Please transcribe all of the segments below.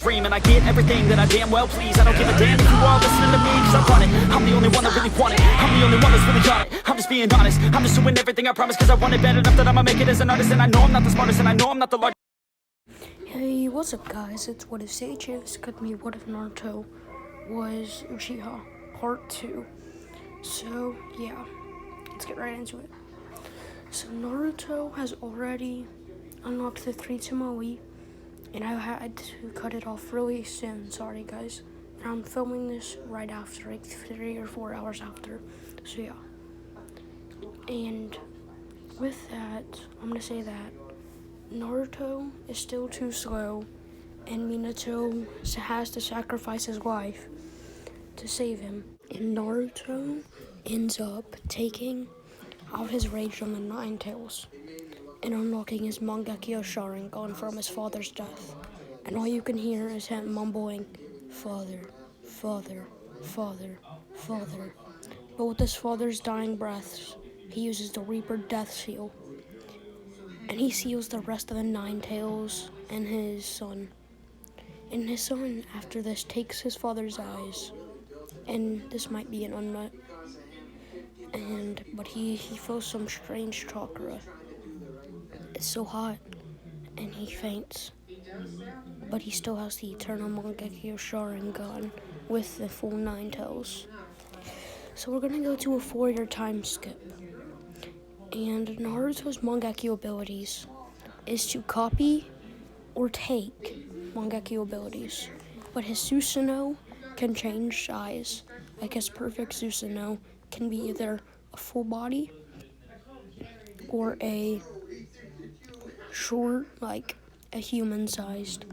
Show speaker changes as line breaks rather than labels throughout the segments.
dream, and I get everything that I damn well please. I don't give a damn if you all listening to me, cause I run it. I'm the only one that really want it. I'm the only one that's really got it. I'm just being honest. I'm just doing everything I promise, cause I want it bad enough that I'ma make it as an artist. And I know I'm not the smartest, and I know I'm not the largest.
Hey, what's up guys? It's What If Sages cut me What If Naruto was Uchiha Part 2. So yeah, let's get right into it. So Naruto has already unlocked the 3 Tomoe, and I had to cut it off really soon. Sorry guys. And I'm filming this right after, like 3 or 4 hours after. So yeah. And with that, I'm gonna say that Naruto is still too slow, and Minato has to sacrifice his life to save him. And Naruto ends up taking out his rage on the Nine Tails and unlocking his Mangekyo Sharingan from his father's death. And all you can hear is him mumbling, "Father, father, father, father." But with his father's dying breaths, he uses the Reaper Death Seal, and he seals the rest of the Nine Tails and his son. And his son, after this, takes his father's eyes, and this might be an unmet, but he feels some strange chakra. It's so hot, and he faints. But he still has the eternal Mangekyo Sharingan with the full Nine Tails. So we're gonna go to a 4-year time skip. And Naruto's Mangekyo abilities is to copy or take Mangekyo abilities. But his Susanoo can change size. Like his perfect Susanoo can be either a full body or a short, like a human-sized,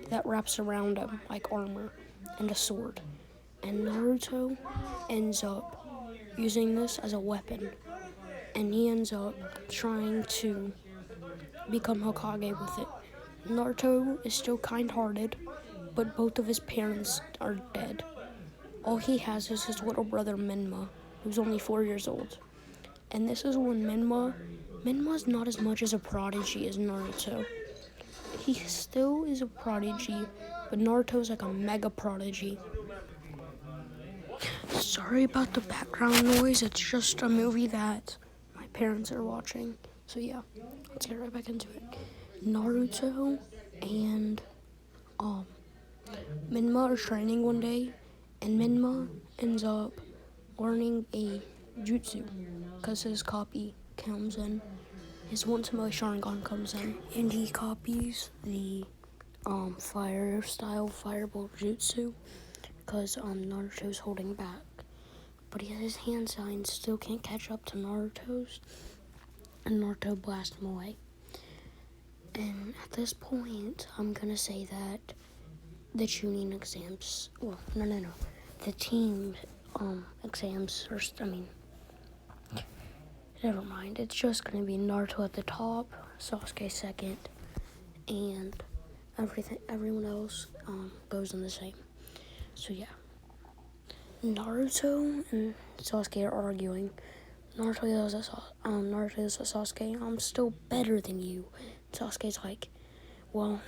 that wraps around him like armor and a sword. And Naruto ends up using this as a weapon, and he ends up trying to become Hokage with it. Naruto is still kind-hearted, but both of his parents are dead. All he has is his little brother Menma, who's only 4 years old. And this is when Menma's not as much as a prodigy as Naruto. He still is a prodigy, but Naruto's like a mega prodigy. Sorry about the background noise, it's just a movie that my parents are watching. So yeah, let's get right back into it. Naruto and Menma are training one day, and Menma ends up learning a jutsu because his copy comes in. His one Tomoe Sharingan comes in, and he copies the fire style fireball jutsu because Naruto's holding back. But his hand signs still can't catch up to Naruto's, and Naruto blasts him away. And at this point, I'm gonna say that the Chunin exams, the team exams, never mind. It's just gonna be Naruto at the top, Sasuke second, and everyone else goes in the same. So yeah, Naruto and Sasuke are arguing. Naruto yells at Sasuke, "I'm still better than you." Sasuke's like, "Well,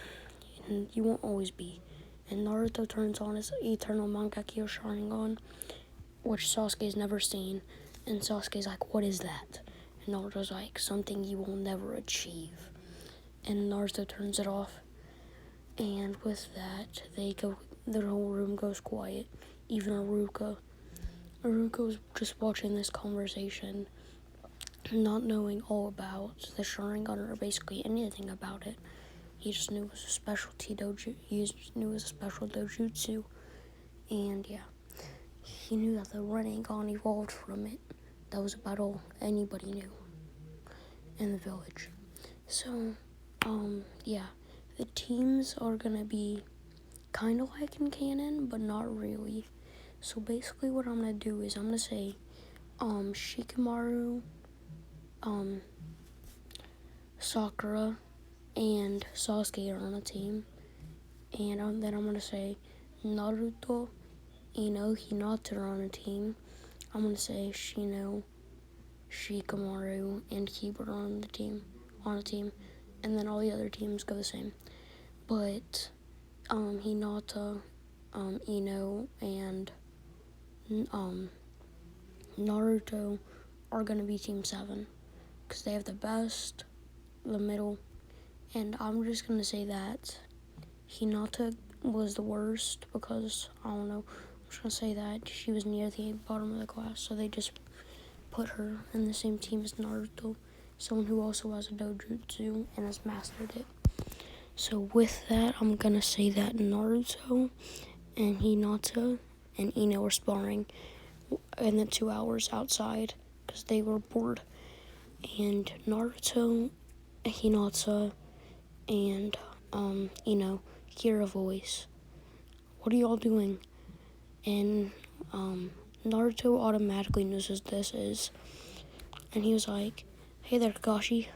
you won't always be." And Naruto turns on his eternal Mangekyo Sharingan, which Sasuke's never seen. And Sasuke's like, "What is that?" And Naruto's like, "Something you will never achieve." And Naruto turns it off. And with that, their whole room goes quiet. Even Aruka. Aruka's just watching this conversation, not knowing all about the Sharingan or basically anything about it. He just knew it was a specialty dojo. He just knew it was a special dojutsu, and yeah, he knew that the Rinnegan evolved from it. That was about all anybody knew in the village. So, yeah, the teams are gonna be kind of like in canon, but not really. So basically, what I'm gonna do is I'm gonna say, Shikamaru, Sakura, and Sasuke are on a team, and then I'm gonna say Naruto, Ino, Hinata are on a team. I'm gonna say Shino, Shikamaru, and Kiba are on a team, and then all the other teams go the same. But Hinata, Ino, and Naruto are gonna be Team 7 because they have the best, the middle, and I'm just gonna say that Hinata was the worst because I don't know. I'm just gonna say that she was near the bottom of the class, so they just put her in the same team as Naruto, someone who also has a dojutsu and has mastered it. So with that, I'm gonna say that Naruto and Hinata and Ino were sparring in the 2 hours outside because they were bored. And Naruto, Hinata, and Ino hear a voice. What are y'all doing? And Naruto automatically knows who this is. And he was like, hey there, Kakashi.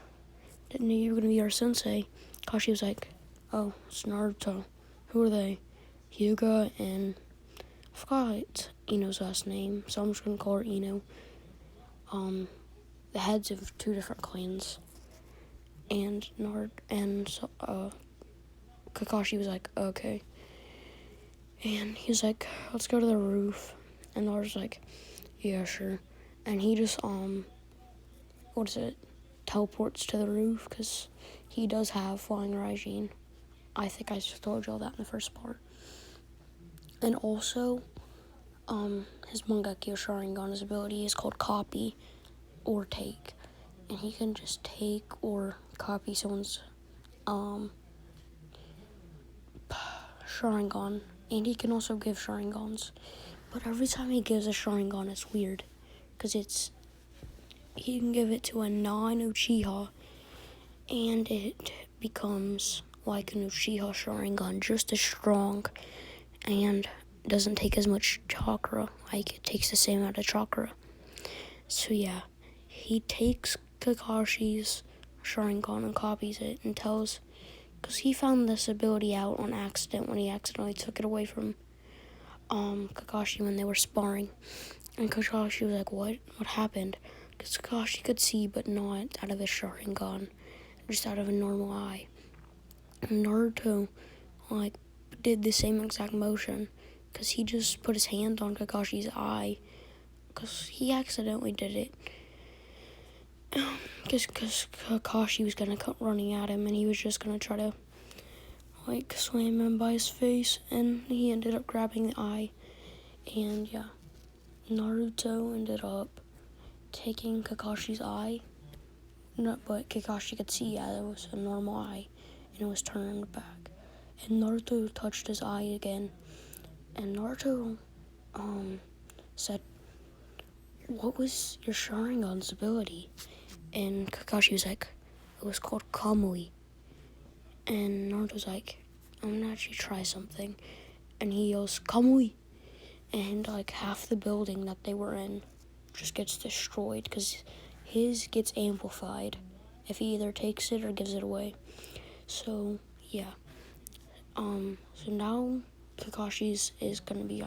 Didn't know you were going to be our sensei. Kakashi was like, oh, it's Naruto. Who are they? Hyuga and... I forgot Ino's last name, so I'm just going to call her Ino. The heads of 2 different clans. And Kakashi was like, okay. And he was like, let's go to the roof. And Naruto's like, yeah, sure. And he just, teleports to the roof, because he does have flying Raijin. I think I just told y'all that in the first part. And also, his Mangekyo Sharingan, his ability is called copy or take. And he can just take or copy someone's, Sharingan. And he can also give Sharingans. But every time he gives a Sharingan, it's weird. Because he can give it to a non-Uchiha, and it becomes like an Uchiha Sharingan, just as strong, and doesn't take as much chakra. Like, it takes the same amount of chakra. So yeah, he takes Kakashi's Sharingan and copies it and tells, because he found this ability out on accident when he accidentally took it away from Kakashi when they were sparring. And Kakashi was like, what happened? Because Kakashi could see, but not out of his Sharingan, just out of a normal eye. And Naruto, did the same exact motion, because he just put his hand on Kakashi's eye, because he accidentally did it. Because Kakashi was going to come running at him, and he was just going to try to, slam him by his face, and he ended up grabbing the eye. And yeah, Naruto ended up taking Kakashi's eye, but Kakashi could see, it was a normal eye, and it was turned back. And Naruto touched his eye again, and Naruto said, what was your Sharingan's ability? And Kakashi was like, it was called Kamui. And Naruto was like, I'm gonna actually try something. And he yells, Kamui! And half the building that they were in just gets destroyed, because his gets amplified if he either takes it or gives it away. So yeah, so now Kakashi's is gonna be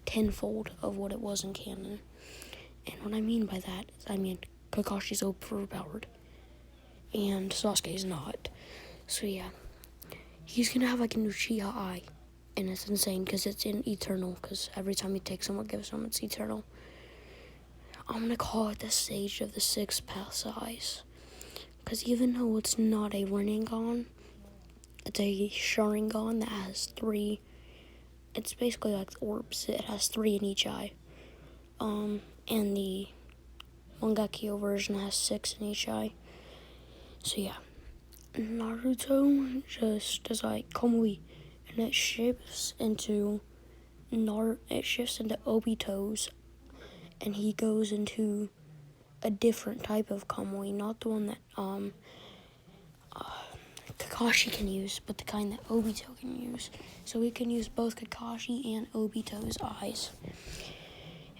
tenfold of what it was in canon. And what I mean by that is, Kakashi's overpowered and Sasuke's not. So yeah, he's gonna have an Uchiha eye, and it's insane because it's in eternal, because every time he takes someone, gives someone, it's eternal. I'm gonna call it the Sage of the Six Paths Eyes, because even though it's not a Rinnegan, it's a Sharingan that has 3. It's basically like orbs. It has 3 in each eye. And the Mangekyo version has 6 in each eye. So yeah, Naruto just is like Kamui, and it shifts into Obito's, and he goes into a different type of Kamui, not the one that Kakashi can use, but the kind that Obito can use. So he can use both Kakashi and Obito's eyes.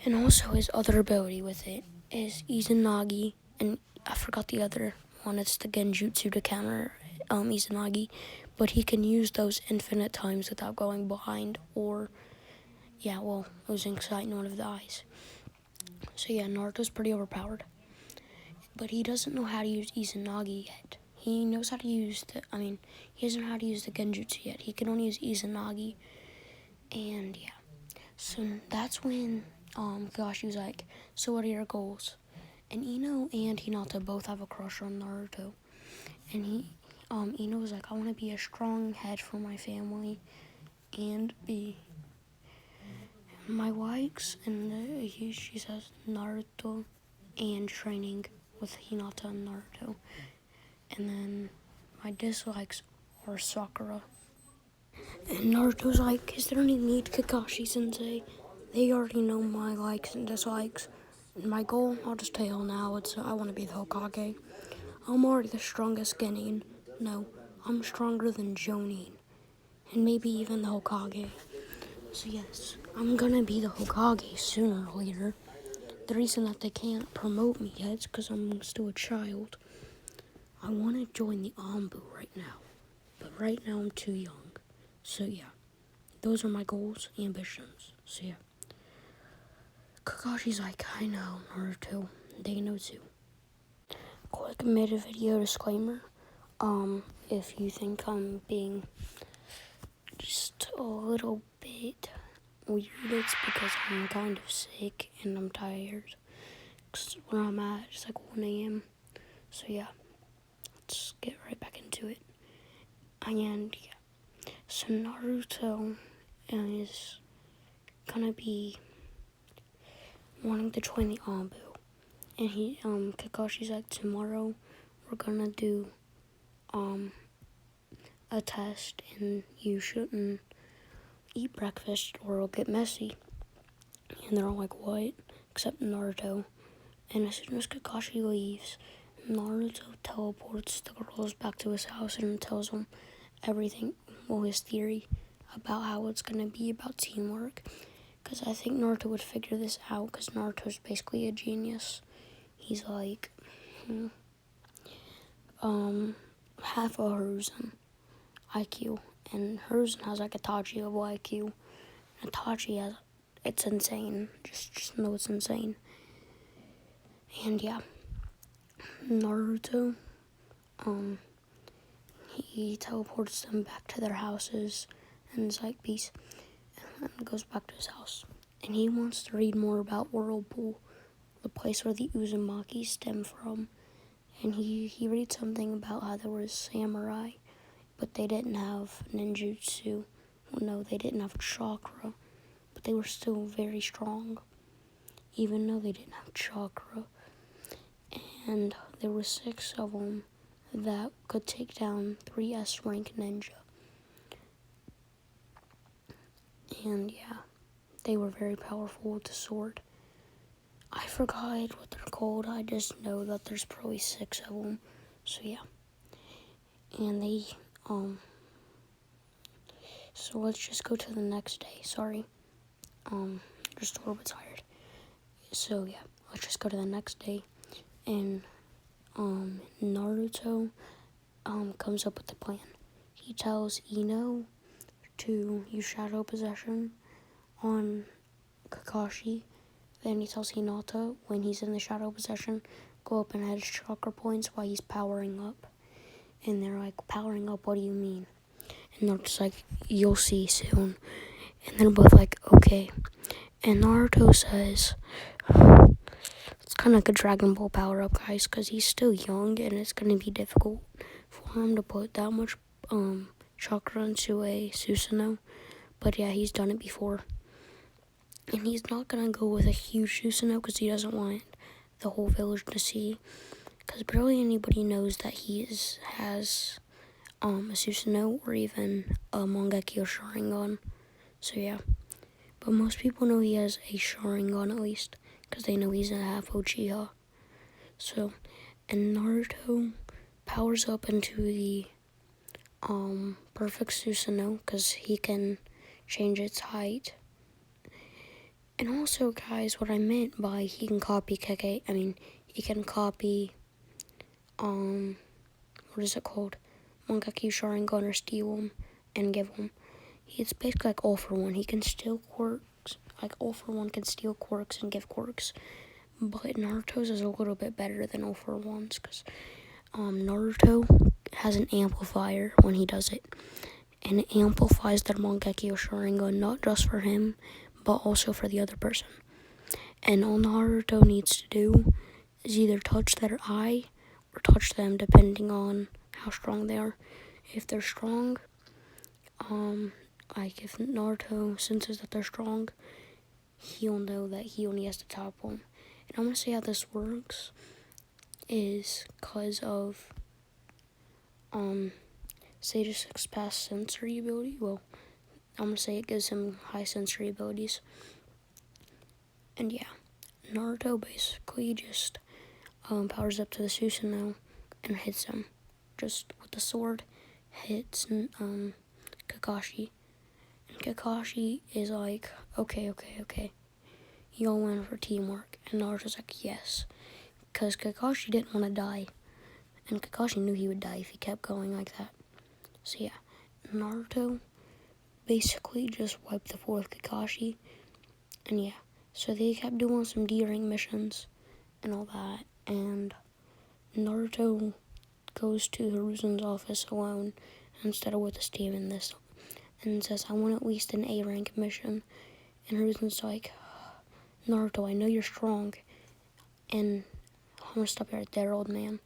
And also his other ability with it is Izanagi, and I forgot the other one. It's the Genjutsu to counter Izanagi, but he can use those infinite times without going blind or, losing sight in one of the eyes. So yeah, Naruto's pretty overpowered, but he doesn't know how to use Izanagi yet. he knows how to use he doesn't know how to use the genjutsu yet. He can only use Izanagi. And yeah. So that's when Kakashi was like, so what are your goals? And Ino and Hinata both have a crush on Naruto. And Ino was like, I want to be a strong head for my family and be my likes. And she says Naruto and training with Hinata and Naruto. And then my dislikes are Sakura. And Naruto's like, is there any need, Kakashi-sensei? They already know my likes and dislikes. And my goal, I'll just tell you now, I want to be the Hokage. I'm already the strongest Genin. No, I'm stronger than Jonin. And maybe even the Hokage. So yes, I'm gonna be the Hokage sooner or later. The reason that they can't promote me yet is because I'm still a child. I want to join the Anbu right now. But right now I'm too young. So yeah, those are my goals, ambitions. So yeah. Kakashi's like, I know, Naruto. They know too. Quick made a video disclaimer. If you think I'm being just a little bit weird, it's because I'm kind of sick and I'm tired. Because where I'm at, it's like 1 a.m. So yeah, let's get right back into it. And yeah, so Naruto is gonna be wanting to join the Anbu. And Kakashi's like, tomorrow we're gonna do, a test and you shouldn't eat breakfast or it'll get messy. And they're all like, what? Except Naruto. And as soon as Kakashi leaves, Naruto teleports the girls back to his house and tells them everything, his theory about how it's gonna be about teamwork. Because I think Naruto would figure this out because Naruto's basically a genius. He's like, half a Hiruzen IQ, and Hiruzen has like Itachi level IQ. Itachi has, it's insane. Just know it's insane. And yeah, Naruto, he teleports them back to their houses, and it's like peace, and goes back to his house. And he wants to read more about Whirlpool, the place where the Uzumaki stem from. And he reads something about how there was samurai, but they didn't have ninjutsu. Well, no, they didn't have chakra, but they were still very strong, even though they didn't have chakra. And there were 6 of them that could take down 3 S-rank ninja. And yeah, they were very powerful with the sword. I forgot what they're called. I just know that there's probably 6 of them. So yeah. And they, so let's just go to the next day. Sorry. Just a little bit tired. So yeah, let's just go to the next day. And, Naruto, comes up with a plan. He tells Ino to use Shadow Possession on Kakashi. Then he tells Hinata, when he's in the Shadow Possession, go up and add his chakra points while he's powering up. And they're like, powering up, what do you mean? And they're just like, you'll see soon. And they're both like, okay. And Naruto says, it's kind of like a Dragon Ball power-up, guys, because he's still young, and it's going to be difficult for him to put that much chakra into a Susanoo. But yeah, he's done it before. And he's not going to go with a huge Susanoo because he doesn't want the whole village to see. Because barely anybody knows that he has a Susanoo or even a Mangekyo Sharingan. So yeah. But most people know he has a Sharingan at least. Because they know he's a half Uchiha. So, and Naruto powers up into the perfect Susanoo because he can change its height. And also, guys, what I meant by he can copy he can copy, what is it called? Mangekyo Sharingan or steal him and give him. It's basically like All For One. He can steal quirks. Like All For One can steal quirks and give quirks. But Naruto's is a little bit better than All For One's because Naruto has an amplifier when he does it. And it amplifies the Mangekyo Sharingan not just for him, but also for the other person. And all Naruto needs to do is either touch their eye or touch them, depending on how strong they are. If they're strong, like if Naruto senses that they're strong, he'll know that he only has to tap them. And I'm gonna say how this works is because of Sage 6 past sensory ability. Well, I'm gonna say it gives him high sensory abilities. And yeah, Naruto basically just powers up to the Susanoo and hits him. Just with the sword, hits Kakashi. And Kakashi is like, okay. Y'all win for teamwork. And Naruto's like, yes. Because Kakashi didn't want to die. And Kakashi knew he would die if he kept going like that. So yeah, Naruto basically just wiped the floor with Kakashi. And yeah, so they kept doing some D-ring missions and all that. And Naruto goes to Hiruzen's office alone instead of with his team in this. And says, I want at least an A-rank mission. And Hiruzen's like, Naruto, I know you're strong. And I'm gonna stop you right there, old man.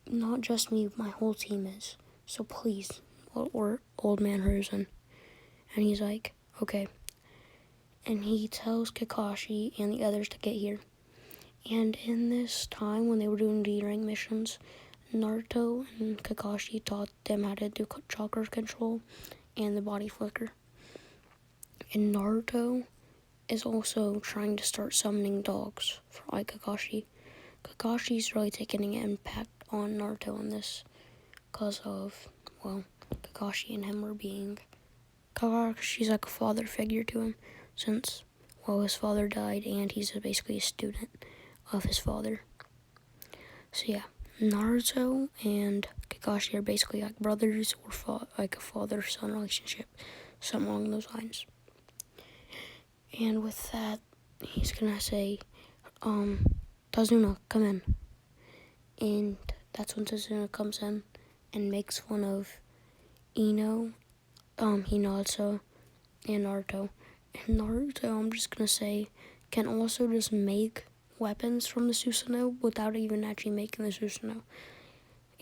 Not just me, my whole team is. So please, or old man Hiruzen. And he's like, okay. And he tells Kakashi and the others to get here. And in this time, when they were doing D-ring missions, Naruto and Kakashi taught them how to do chakra control and the body flicker. And Naruto is also trying to start summoning dogs for Kakashi. Kakashi's really taking an impact on Naruto in this because of, well, Kakashi and him are being... Kakashi's like a father figure to him since, well, his father died and he's basically a student of his father. So yeah, Naruto and Kakashi are basically like brothers or like a father-son relationship, something along those lines. And with that, he's gonna say, Tazuna, come in. And that's when Tazuna comes in and makes fun of Ino, Hinata, and Naruto. And Naruto, I'm just gonna say, can also just make weapons from the Susanoo without even actually making the Susanoo.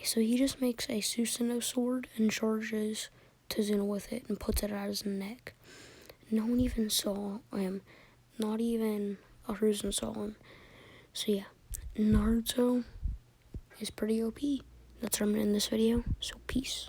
So he just makes a Susanoo sword and charges Tazuna with it and puts it at his neck. No one even saw him. Not even Hiruzen saw him. So yeah, Naruto is pretty OP. That's what I'm gonna end this video. So peace.